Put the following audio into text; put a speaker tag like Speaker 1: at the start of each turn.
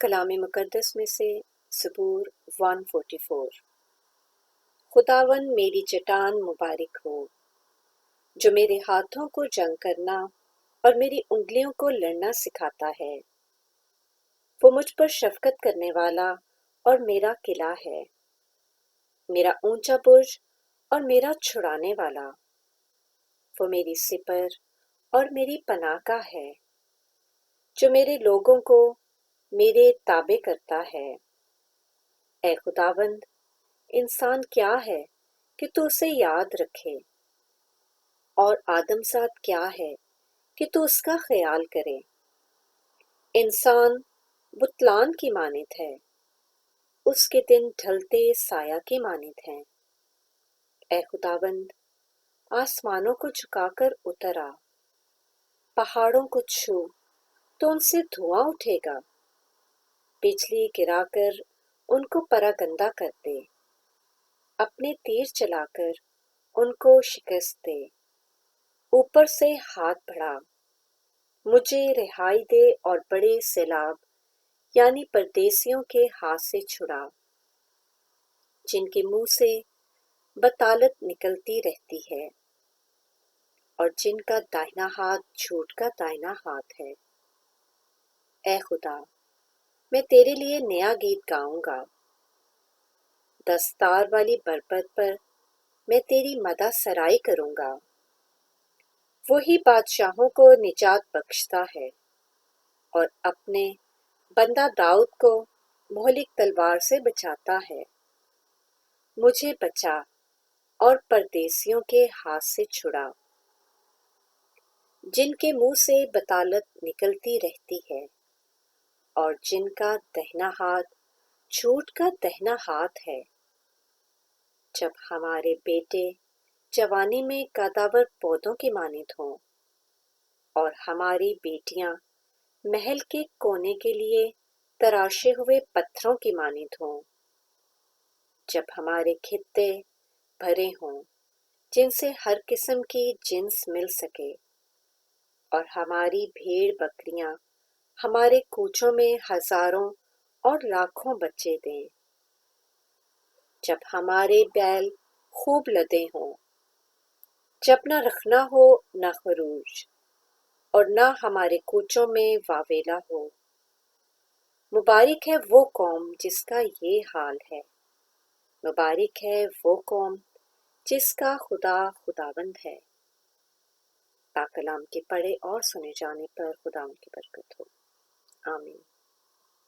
Speaker 1: کلام مقدس میں سے زبور 144۔ خداوند میری چٹان مبارک ہو، جو میرے ہاتھوں کو جنگ کرنا اور میری انگلیوں کو لڑنا سکھاتا ہے۔ وہ مجھ پر شفقت کرنے والا اور میرا قلعہ ہے، میرا اونچا برج اور میرا چھڑانے والا۔ وہ میری سپر اور میری پناہ گاہ ہے، جو میرے لوگوں کو میرے تابع کرتا ہے۔ اے خداوند، انسان کیا ہے کہ تو اسے یاد رکھے، اور آدم زاد کیا ہے کہ تو اس کا خیال کرے۔ انسان بتلان کی مانند ہے، اس کے دن ڈھلتے سایہ کی مانند ہیں۔ اے خداوند، آسمانوں کو جھکا کر اتر آ، پہاڑوں کو چھو تو ان سے دھواں اٹھے گا۔ بجلی گرا کر ان کو پراگندہ کر دے، اپنے تیر چلا کر ان کو شکست دے۔ اوپر سے ہاتھ بڑھا، مجھے رہائی دے اور بڑے سیلاب یعنی پردیسیوں کے ہاتھ سے چھڑا، جن کے منہ سے بطالت نکلتی رہتی ہے اور جن کا داہنا ہاتھ جھوٹ کا داہنا ہاتھ ہے۔ اے خدا، میں تیرے لیے نیا گیت گاؤں گا، دستار والی بربت پر میں تیری مدح سرائی کروں گا۔ وہی بادشاہوں کو نجات بخشتا ہے اور اپنے بندہ داؤد کو مہلک تلوار سے بچاتا ہے۔ مجھے بچا اور پردیسیوں کے ہاتھ سے چھڑا، جن کے منہ سے بطالت نکلتی رہتی ہے اور جن کا دہنا ہاتھ جھوٹ کا دہنا ہاتھ ہے۔ جب ہمارے بیٹے جوانی میں قداور پودوں کی مانند ہوں اور ہماری بیٹیاں محل کے کونے کے لیے تراشے ہوئے پتھروں کی مانند ہوں۔ جب ہمارے خطے بھرے ہوں جن سے ہر قسم کی جنس مل سکے، اور ہماری بھیڑ بکریاں ہمارے کوچوں میں ہزاروں اور لاکھوں بچے دیں۔ جب ہمارے بیل خوب لدے ہوں، جب نہ رکھنا ہو نہ خروج، اور نہ ہمارے کوچوں میں واویلا ہو۔ مبارک ہے وہ قوم جس کا یہ حال ہے، مبارک ہے وہ قوم جس کا خدا خداوند ہے۔ پاک کلام کے پڑھے اور سنے جانے پر خدا ان کی برکت ہو، آمین۔